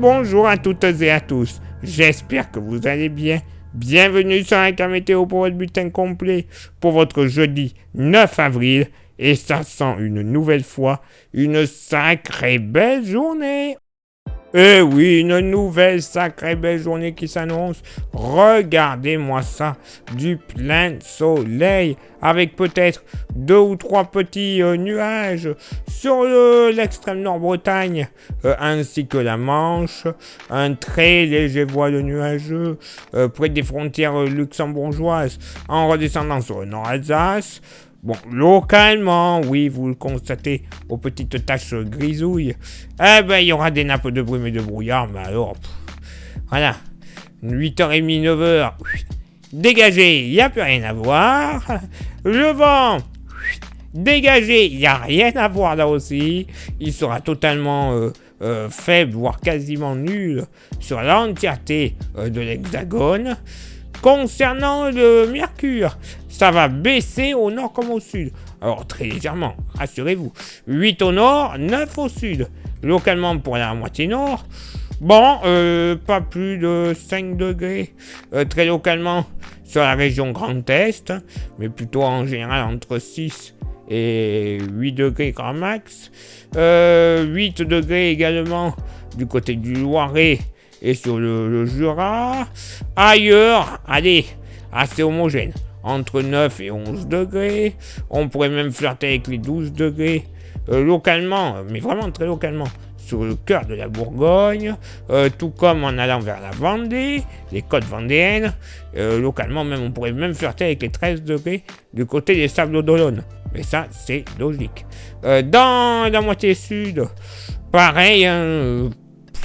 bonjour à toutes et à tous. J'espère que vous allez bien. Bienvenue sur un cas météo pour votre bulletin complet pour votre jeudi 9 avril. Et ça sent une nouvelle fois une sacrée belle journée. Eh oui, une nouvelle sacrée belle journée qui s'annonce. Regardez-moi ça, du plein soleil, avec peut-être 2 ou 3 petits nuages sur l'extrême nord-Bretagne, ainsi que la Manche, un très léger voile nuageux près des frontières luxembourgeoises, en redescendant sur le nord-Alsace. Bon, localement, oui, vous le constatez, aux petites taches grisouilles, il y aura des nappes de brume et de brouillard, mais alors, voilà, 8h30, 9h, dégagé, il n'y a plus rien à voir. Le vent, dégagé, il n'y a rien à voir là aussi. Il sera totalement faible, voire quasiment nul, sur l'entièreté de l'hexagone. Concernant le mercure, ça va baisser au nord comme au sud. Alors très légèrement, rassurez-vous. 8 au nord, 9 au sud. Localement pour la moitié nord, pas plus de 5 degrés. Très localement sur la région Grand Est, mais plutôt en général entre 6 et 8 degrés grand max. 8 degrés également du côté du Loiret et sur le Jura. Ailleurs, allez, assez homogène, entre 9 et 11 degrés. On pourrait même flirter avec les 12 degrés localement, mais vraiment très localement, sur le cœur de la Bourgogne, tout comme en allant vers la Vendée, les côtes vendéennes. Localement même, on pourrait même flirter avec les 13 degrés du côté des Sables d'Olonne. Mais ça, c'est logique. Dans la moitié sud, pareil,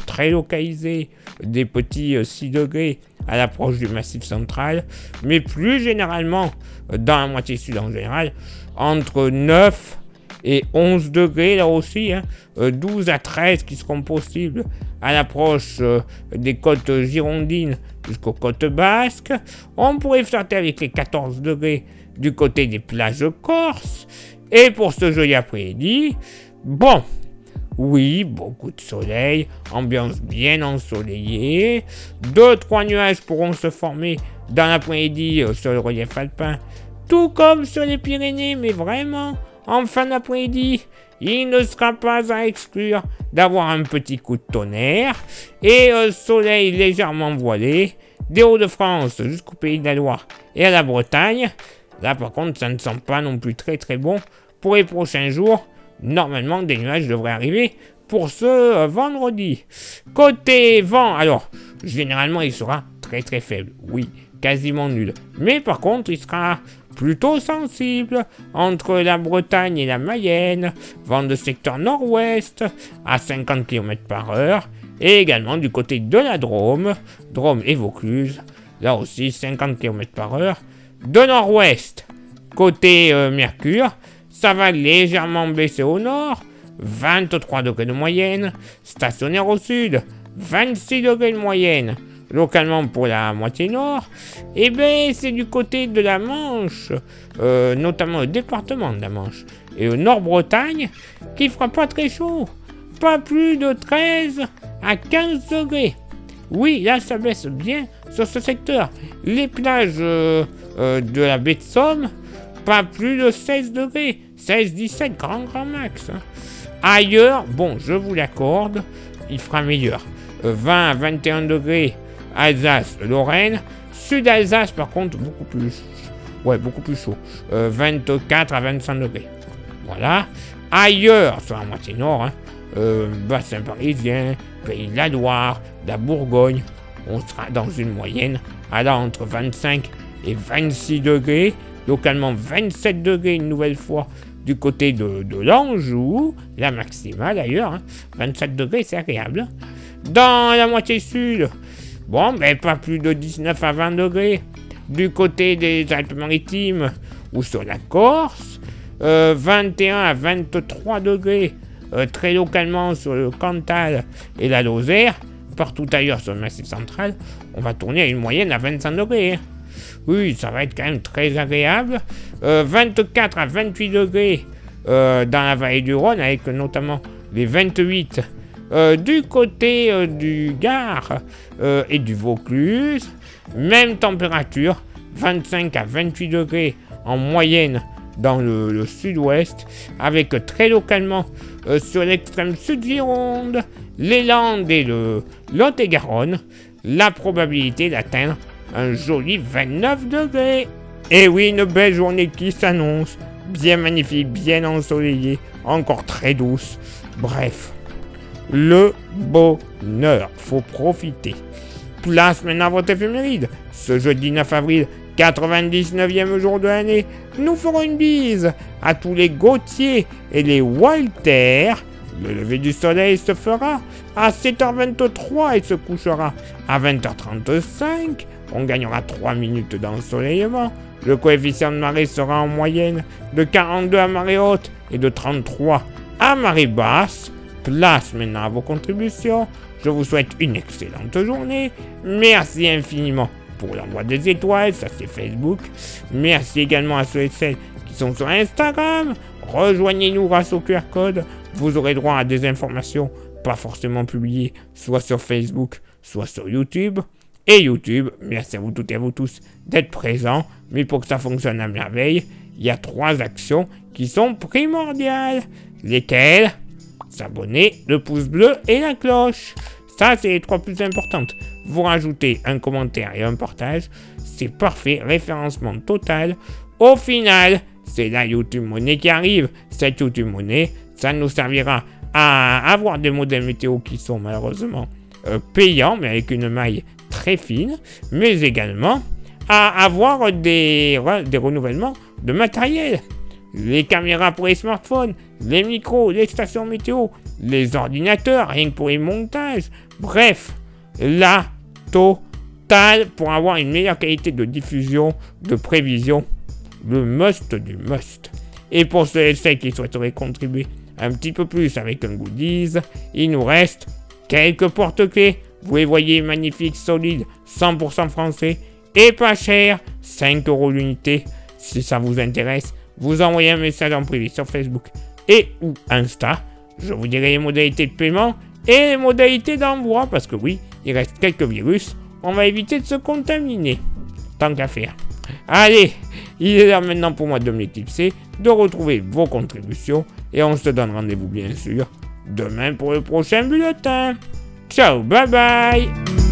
très localisé, des petits 6 degrés à l'approche du Massif central, mais plus généralement, dans la moitié sud en général, entre 9 et 11 degrés là aussi, 12 à 13 qui seront possibles à l'approche des côtes girondines jusqu'aux côtes basques. On pourrait flirter avec les 14 degrés du côté des plages corses. Et pour ce jeudi après-midi, oui, beaucoup de soleil, ambiance bien ensoleillée. 2-3 nuages pourront se former dans l'après-midi sur le relief alpin, tout comme sur les Pyrénées, mais vraiment, en fin d'après-midi, il ne sera pas à exclure d'avoir un petit coup de tonnerre et soleil légèrement voilé des Hauts-de-France jusqu'au Pays de la Loire et à la Bretagne. Là, par contre, ça ne sent pas non plus très très bon pour les prochains jours. Normalement, des nuages devraient arriver pour ce vendredi. Côté vent, alors, généralement, il sera très très faible. Oui, quasiment nul. Mais par contre, il sera plutôt sensible entre la Bretagne et la Mayenne. Vent de secteur nord-ouest à 50 km/h. Et également du côté de la Drôme et Vaucluse. Là aussi, 50 km/h. De nord-ouest, côté Mercure, ça va légèrement baisser au nord, 23 degrés de moyenne, stationnaire au sud, 26 degrés de moyenne, localement pour la moitié nord. C'est du côté de la Manche, notamment le département de la Manche, et au Nord-Bretagne, qui fera pas très chaud, pas plus de 13 à 15 degrés. Oui, là ça baisse bien sur ce secteur. Les plages de la baie de Somme, pas plus de 16 degrés, 16-17, grand max. Ailleurs, je vous l'accorde, il fera meilleur. 20 à 21 degrés, Alsace, Lorraine. Sud-Alsace, par contre, beaucoup plus chaud. 24 à 25 degrés. Voilà. Ailleurs, sur la moitié nord, bassin parisien, Pays de la Loire, la Bourgogne, on sera dans une moyenne allant entre 25 et 26 degrés. Localement 27 degrés une nouvelle fois du côté de l'Anjou, la maximale d'ailleurs, 27 degrés c'est agréable. Dans la moitié sud, pas plus de 19 à 20 degrés du côté des Alpes-Maritimes ou sur la Corse, 21 à 23 degrés très localement sur le Cantal et la Lozère. Partout ailleurs sur le Massif central, on va tourner à une moyenne à 25 degrés. Oui, ça va être quand même très agréable. 24 à 28 degrés dans la vallée du Rhône, avec notamment les 28 Du côté du Gard et du Vaucluse, même température, 25 à 28 degrés en moyenne dans le sud-ouest, avec très localement sur l'extrême sud Gironde, les Landes et le Lot-et-Garonne, la probabilité d'atteindre un joli 29 degrés. Et oui, une belle journée qui s'annonce, bien magnifique, bien ensoleillée, encore très douce. Bref, le bonheur, faut profiter. Place maintenant à votre éphéméride. Ce jeudi 9 avril, 99e jour de l'année, nous ferons une bise à tous les Gauthier et les Walter. Le lever du soleil se fera à 7h23 et se couchera à 20h35. On gagnera 3 minutes d'ensoleillement. Le coefficient de marée sera en moyenne de 42 à marée haute et de 33 à marée basse. Place maintenant à vos contributions. Je vous souhaite une excellente journée. Merci infiniment pour l'envoi des étoiles, ça c'est Facebook. Merci également à ceux et celles qui sont sur Instagram. Rejoignez-nous grâce au QR code. Vous aurez droit à des informations pas forcément publiées, soit sur Facebook, soit sur YouTube. Et YouTube, merci à vous toutes et à vous tous d'être présents. Mais pour que ça fonctionne à merveille, il y a 3 actions qui sont primordiales. Lesquelles ? S'abonner, le pouce bleu et la cloche. Ça, c'est les 3 plus importantes. Vous rajoutez un commentaire et un partage. C'est parfait, référencement total. Au final, c'est la YouTube Money qui arrive. Cette YouTube Money, ça nous servira à avoir des modèles météo qui sont malheureusement payants, mais avec une maille très fine, mais également à avoir des renouvellements de matériel. Les caméras pour les smartphones, les micros, les stations météo, les ordinateurs, rien que pour les montages. Bref, la totale pour avoir une meilleure qualité de diffusion, de prévision, le must du must. Et pour ceux et celles qui souhaiteraient contribuer un petit peu plus avec un goodies, il nous reste quelques porte-clés. Vous les voyez, magnifiques, solides, 100% français et pas cher, 5 € l'unité. Si ça vous intéresse, vous envoyez un message en privé sur Facebook et ou Insta. Je vous dirai les modalités de paiement et les modalités d'envoi, parce que oui, il reste quelques virus. On va éviter de se contaminer. Tant qu'à faire. Allez, il est l'heure maintenant pour moi de me tipser, de retrouver vos contributions. Et on se donne rendez-vous bien sûr demain pour le prochain bulletin. Ciao, bye bye.